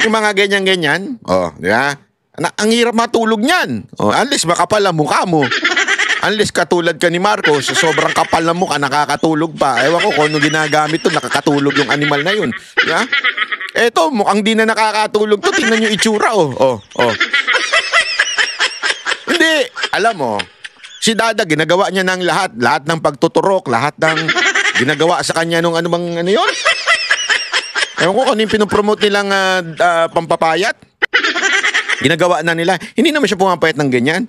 Yung mga ganyan-ganyan. Oh, di ba? Ang hirap matulog niyan. Oh, unless makapal ang mukha mo. Unless katulad ka ni Marcos, sobrang kapal na mukha, nakakatulog pa. Ewan ko kung ano ginagamit to, nakakatulog yung animal na yun. Di ba? Eto, mukhang di na nakakatulog to. Tingnan yung itsura, oh. Oh. Hindi, alam mo, si Dada, ginagawa niya ng lahat ng pagtuturok, lahat ng ginagawa sa kanya nung ano yun? Ewan ko kung ano yung pinopromote nilang pampapayat. Ginagawa na nila. Hindi naman siya pumapayat ng ganyan.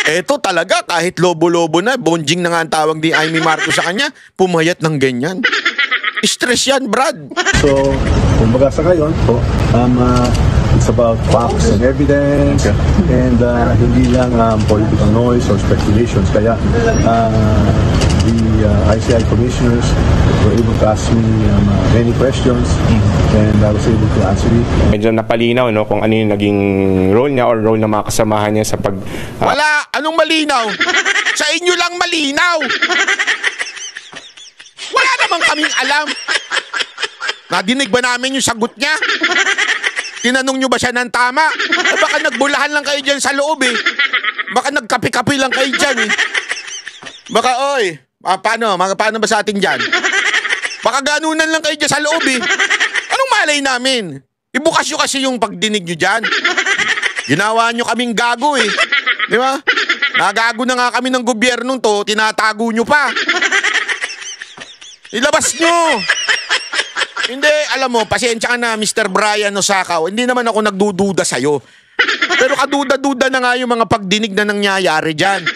Eto talaga, kahit lobo-lobo na, bonjing na nga ang tawag ni Amy Marcos sa kanya, pumayat ng ganyan. Stress yan, Brad. So, kumbaga sa ngayon po, it's about facts and evidence and hindi lang political noise or speculations. Kaya the ICI commissioners were able to ask me many questions and I was able to answer it. Medyo napalinaw no, kung ano yung naging role niya or role ng mga kasamahan niya sa pag... Wala! Anong malinaw? Sa inyo lang malinaw! Wala naman kaming alam. Nadinig ba namin yung sagot niya? Tinanong nyo ba siya ng tama? O baka nagbulahan lang kayo dyan sa loob eh. Baka nagkapi-kapi lang kayo dyan eh. Baka oy, paano ba sa atin dyan? Baka ganunan lang kayo dyan sa loob eh. Anong malay namin? Ibukas nyo kasi yung pagdinig nyo dyan. Ginawa nyo kaming gago eh. Di ba? Nagago na nga kami ng gobyernong to, tinatago nyo pa. Ilabas nyo! Hindi, alam mo, pasensya ka na, Mr. Brian Osakaw. Hindi naman ako nagdududa sa'yo. Pero kaduda-duda na nga yung mga pagdinig na nangyayari dyan.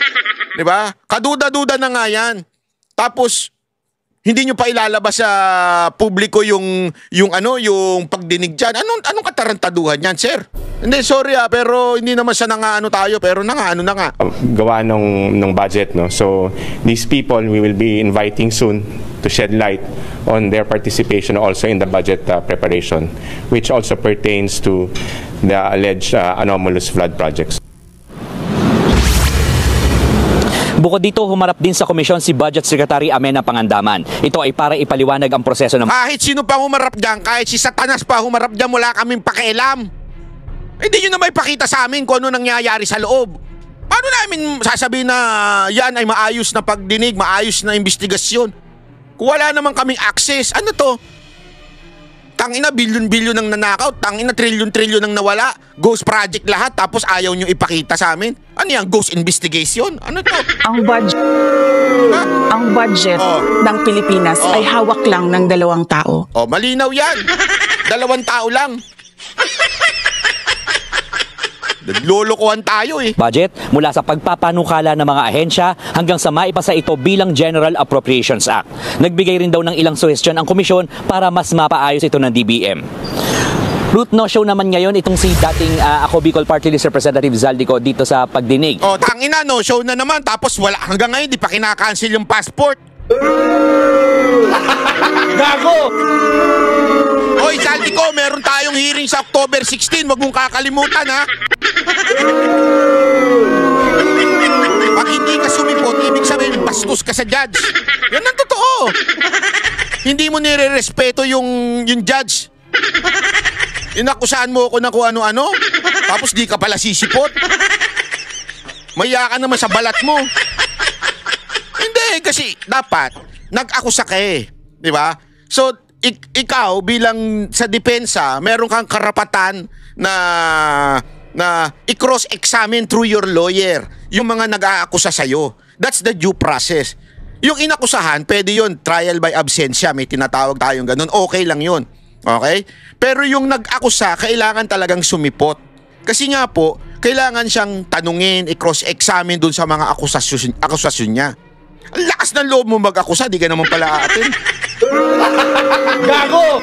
Diba? Kaduda-duda na nga yan. Tapos, hindi nyo pa ilalabas sa publiko yung pagdinig dyan. Anong katarantaduhan yan, sir? Hindi, sorry pero hindi naman sa nangaano tayo, pero nangaano na nga. Gawa ng budget, no? So, these people, we will be inviting soon to shed light on their participation also in the budget preparation, which also pertains to the alleged anomalous flood projects. Bukod dito, humarap din sa komisyon si Budget Secretary Amenah Pangandaman. Ito ay para ipaliwanag ang proseso ng... Kahit sino pa humarap dyan, kahit si Satanas pa humarap dyan, wala kaming pakialam. Hindi nyo na may pakita sa amin kung ano nangyayari sa loob. Paano namin sasabihin na yan ay maayos na pagdinig, maayos na investigasyon? Kung wala naman kaming access, ano to? Tangina, bilyon-bilyon ang nanakaw, tangina, trilyon-trilyon ang nawala, ghost project lahat, tapos ayaw nyo ipakita sa amin? Ano yan, ghost investigation? Ano to? Ang budget ng Pilipinas ay hawak lang ng 2 tao. Oh, malinaw yan. 2 tao lang. Naglolokohan tayo eh. Budget mula sa pagpapanukala ng mga ahensya hanggang sa maipasa ito bilang General Appropriations Act. Nagbigay rin daw ng ilang suhestyon ang komisyon para mas mapaayos ito ng DBM. Ruth, no show naman ngayon itong si dating Ako Bicol Party List Representative Zaldico dito sa pagdinig. Oh, tangina, no show na naman, tapos wala hanggang ngayon di pa kinakancel yung passport. Gago! Hoy, Zaldico, meron tayong hearing sa October 16. Wag mong kakalimutan, ha? Pag hindi ka sumipot, ibig sabihin, bastos ka sa judge. Yan ang totoo. Hindi mo nire-respeto yung judge. Inakusahan mo ako na kung ano-ano, tapos di ka pala sisipot. Maya ka naman sa balat mo. Hindi, kasi dapat nag-akusa ka eh. Di ba? So, ikaw bilang sa depensa, meron kang karapatan na i-cross-examine through your lawyer yung mga nag-aakusa sa'yo. That's the due process. Yung inakusahan, pwede yun, trial by absentia, may tinatawag tayong ganun, okay lang yun. Okay? Pero yung nag-akusa, kailangan talagang sumipot. Kasi nga po, kailangan siyang tanungin, i-cross-examine dun sa mga akusasyon niya. Ang lakas ng loob mo mag-akusa, di ka naman pala aatin. Gago!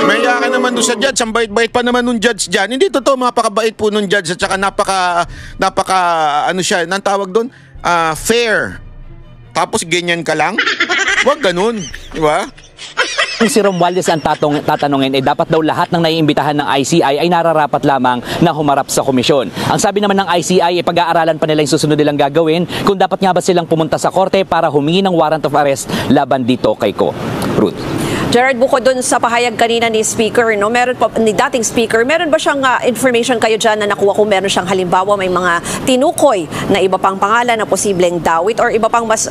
Maya ka naman doon sa judge, ang bait-bait pa naman nung judge dyan. Hindi totoo, mapakabait po nung judge at saka napaka ano siya, nang tawag doon? Fair. Tapos ganyan ka lang? Wag ganun, di ba? Kung si Romualdez ang tatanungin, dapat daw lahat ng naiimbitahan ng ICI ay nararapat lamang na humarap sa komisyon. Ang sabi naman ng ICI, pag-aaralan pa nila yung susunod nilang gagawin kung dapat nga ba silang pumunta sa korte para humingi ng warrant of arrest laban dito kay Ko. Ruth. Gerard, bukod dun sa pahayag kanina ni Speaker, no, meron pa, ni dating Speaker, meron ba siyang information kayo dyan na nakuha kung meron siyang halimbawa may mga tinukoy na iba pang pangalan na posibleng dawit or iba pang mas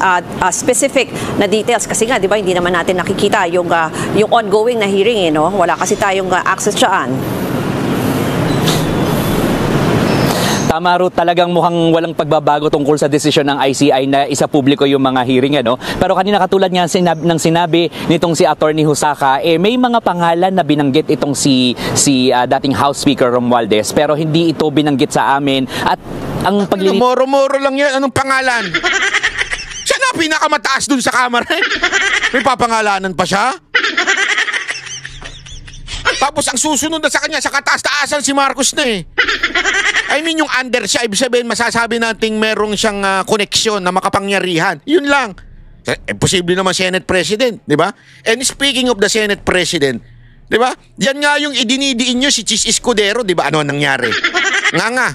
specific na details? Kasi nga, di ba, hindi naman natin nakikita yung ongoing na hearing, no? Wala kasi tayong access dyan. Tama, Ruth, talagang mukhang walang pagbabago tungkol sa desisyon ng ICI na isa publiko yung mga hearing, ano? Pero kanina katulad nga ng sinabi nitong si Attorney Jusaka, may mga pangalan na binanggit itong si dating House Speaker Romualdez, pero hindi ito binanggit sa amin. At ang paglilito... Moro-moro lang yan. Anong pangalan? Siya na pinakamataas dun sa kamera. May papangalanan pa siya? Tapos ang susunod na sa kanya, sa kataas-taasan si Marcos na eh. I mean, yung under siya, ibig sabihin, masasabi nating merong siyang koneksyon na makapangyarihan. Yun lang. Posible naman Senate President, di ba? And speaking of the Senate President, di ba? Yan nga yung idinidiin nyo si Chis Escudero, di ba? Ano nangyari? Nga.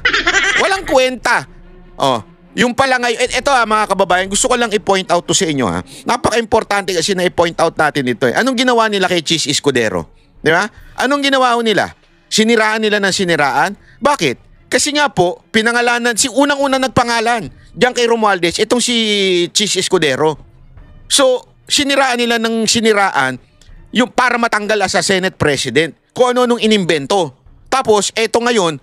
Walang kwenta. Oh, yung pala ngayon, eto mga kababayan, gusto ko lang i-point out to sa inyo ha. Napaka-importante kasi na i-point out natin ito eh. Anong ginawa nila kay Chis Escudero? Di ba? Anong ginawa nila? Siniraan nila ng siniraan? Bakit? Kasi nga po, pinangalanan, si unang-una nagpangalan diyan kay Romualdez, itong si Chis Escudero. So, siniraan nila ng siniraan yung para matanggal sa Senate President. Kung ano nung inimbento. Tapos, eto ngayon,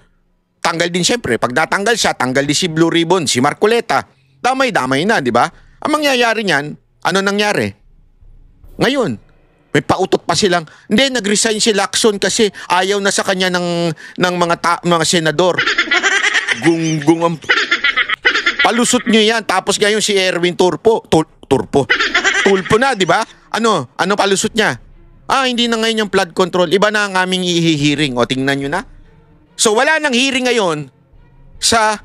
tanggal din siyempre. Pag natanggal siya, tanggal din si Blue Ribbon, si Marcoleta. Damay-damay na, di ba? Ang mangyayari niyan, ano nangyari? Ngayon, may pautot pa silang, hindi, nag-resign si Lacson kasi ayaw na sa kanya ng mga senador. Gunggong ang... Palusot nyo yan. Tapos ngayon si Erwin Tulfo na, di ba? Ano palusot niya? Hindi na ngayon yung flood control. Iba na ang aming ihihiring. O, tingnan nyo na. So, wala nang hearing ngayon sa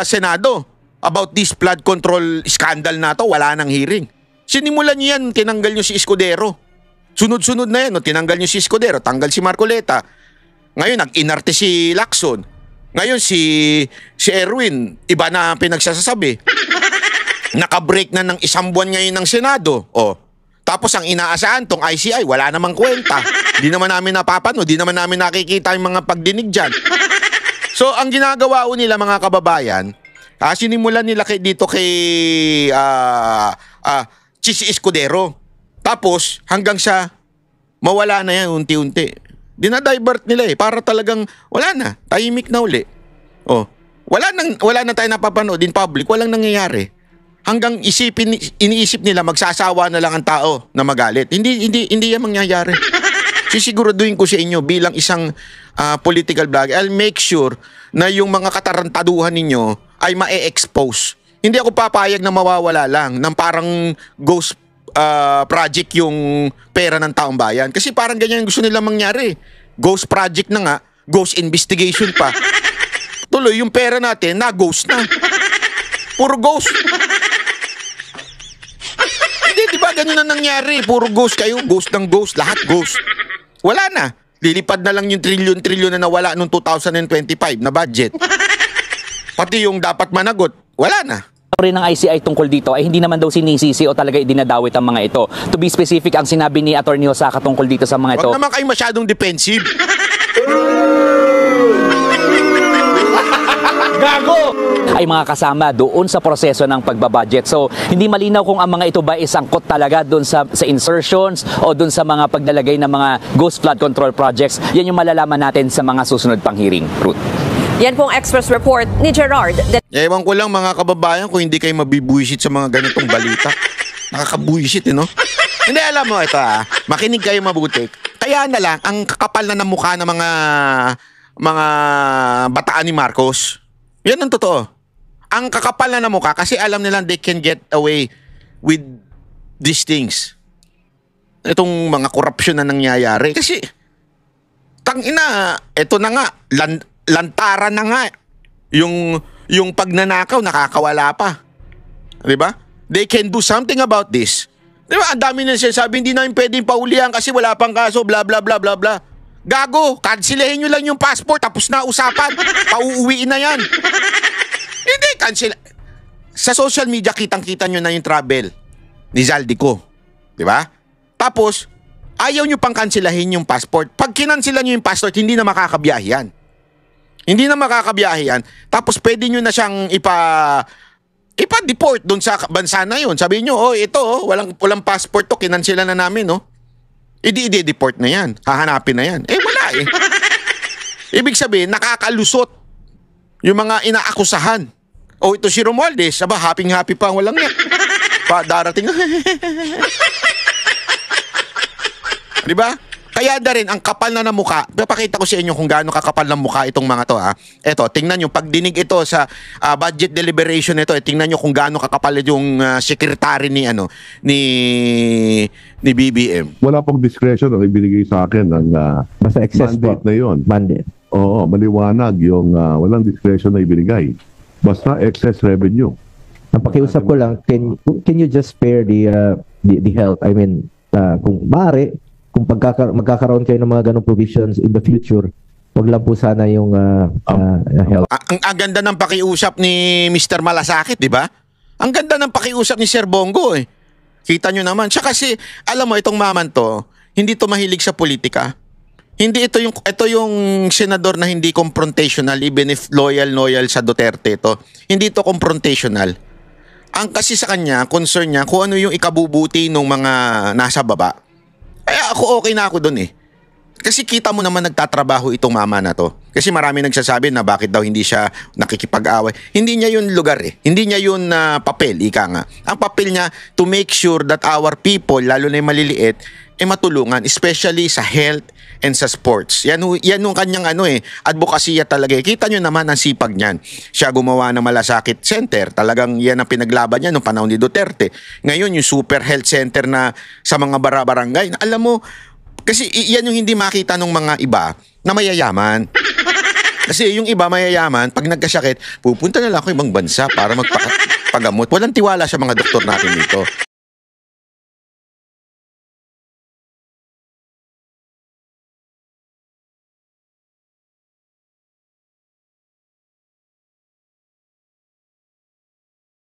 Senado about this flood control scandal na to. Wala nang hearing. Sinimulan nyo yan, tinanggal nyo si Escudero. Sunod-sunod na yan, tinanggal nyo si Escudero, tanggal si Marcoleta. Ngayon, nag-inarte si Lacson. Ngayon, si Erwin, iba na pinagsasabi. Naka-break na ng isang buwan ngayon ng Senado. O, tapos ang inaasahan, tong ICI, wala namang kwenta. Di naman namin napapano, di naman namin nakikita yung mga pagdinig dyan. So, ang ginagawa nila mga kababayan, sinimulan nila dito kay Chis Escudero. Tapos, hanggang sa mawala na yan unti-unti. Dinadivert nila para talagang wala na. Tahimik na uli. Oh, wala na tayo napapanood in public. Walang nangyayari. Hanggang iniisip nila magsasawa na lang ang tao na magalit. Hindi yan mangyayari. Sisiguraduhin ko sa inyo bilang isang political blogger, I'll make sure na yung mga katarantaduhan ninyo ay ma-expose. Hindi ako papayag na mawawala lang ng parang ghost project yung pera ng taong bayan. Kasi parang ganyan gusto nila mangyari. Ghost project na nga, ghost investigation pa. Tuloy, yung pera natin na ghost na. Puro ghost. Hindi, di ba ganun na nangyari? Puro ghost kayo, ghost ng ghost, lahat ghost. Wala na. Lilipad na lang yung trilyon-trilyon na nawala noong 2025 na budget. Pati yung dapat managot, wala na. Rin ng ICI tungkol dito ay hindi naman daw sinisisi o talaga idinadawit ang mga ito. To be specific, ang sinabi ni Attorney Jusaka tungkol dito sa mga ito. Huwag naman kayo masyadong defensive. Gago! Ay mga kasama doon sa proseso ng pagbabudget. So, hindi malinaw kung ang mga ito ba isangkot talaga doon sa insertions o doon sa mga paglalagay ng mga ghost flood control projects. Yan yung malalaman natin sa mga susunod pang hearing. Ruth. Yan pong Express Report ni Gerard. Ewan ko lang mga kababayan kung hindi kayo mabibuisit sa mga ganitong balita. Nakakabuisit, no? Hindi, alam mo, ito makinig kayo mabuti. Kaya na lang, ang kakapal na mukha ng mga bataan ni Marcos. Yan ang totoo. Ang kakapal na mukha kasi alam nila they can get away with these things. Itong mga korupsyon na nangyayari. Kasi, tangina, ito na nga, lantaran na nga. Yung pagnanakaw, nakakawala pa. Diba? They can do something about this. Diba? Ang dami na sinasabi, hindi namin pwedeng paulihan kasi wala pang kaso, bla bla bla bla bla. Gago, kansilahin nyo lang yung passport tapos na usapan. Pauuwiin na yan. Hindi, cancel. Sa social media, kitang-kita nyo na yung travel ni Zaldico. Diba? Tapos, Ayaw nyo pang kanselahin yung passport. Pag kinansilan nyo yung passport, hindi na makakabiyahe yan. Hindi na makakabiyahe yan. Tapos pwede nyo na siyang ipa-deport doon sa bansa na yun. Sabihin nyo, oh, ito, oh, walang passport to, kinansilan na namin, no? I-deport na yan. Hahanapin na yan. Wala eh. Ibig sabihin, nakakalusot yung mga inaakusahan. Oh, ito si Romualdez, aba, happy-happy pa, walang yan. Darating. Di ba? Kaya na rin, ang kapal na ng mukha. Papakita ko sa inyo kung gaano kakapal ng mukha itong mga to, ha. Eto, tingnan nyo, pag dinig ito sa budget deliberation nito, tingnan nyo kung gaano kakapal yung secretary ni BBM. Wala pong discretion ang ibinigay sa akin ng Basta excess mandate po. na yon. Mandate. Oo, maliwanag yung walang discretion na ibinigay. Basta excess revenue. Ang pakiusap ko lang, can you just spare the health? I mean, kung maaari, kung magkakaroon kayo ng mga ganong provisions in the future, wag lang po sana yung health. Ang ganda ng pakiusap ni Mr. Malasakit, di ba? Ang ganda ng pakiusap ni Sir Bongo eh. Kita nyo naman. Siya kasi, alam mo, itong maman to, hindi to mahilig sa politika. Hindi ito yung senador na hindi confrontational even if loyal sa Duterte to. Hindi ito confrontational. Ang kasi sa kanya, concern niya kung ano yung ikabubuti ng mga nasa baba. Kaya okay na ako dun eh. Kasi kita mo naman nagtatrabaho itong mama na to. Kasi marami nagsasabi na bakit daw hindi siya nakikipag-away. Hindi niya yun lugar eh. Hindi niya yun papel, ika nga. Ang papel niya to make sure that our people, lalo na yung maliliit, matulungan, especially sa health and sa sports. Yan yung kanyang advokasya talaga. Kita nyo naman ang sipag niyan. Siya gumawa ng Malasakit Center. Talagang yan ang pinaglaban niya noong panahon ni Duterte. Ngayon, yung super health center na sa mga barangay. Alam mo, kasi yan yung hindi makita ng mga iba na mayayaman. Kasi yung iba mayayaman, pag nagkasakit, pupunta na lang ako ibang bansa para magpagamot. Walang tiwala sa mga doktor natin dito.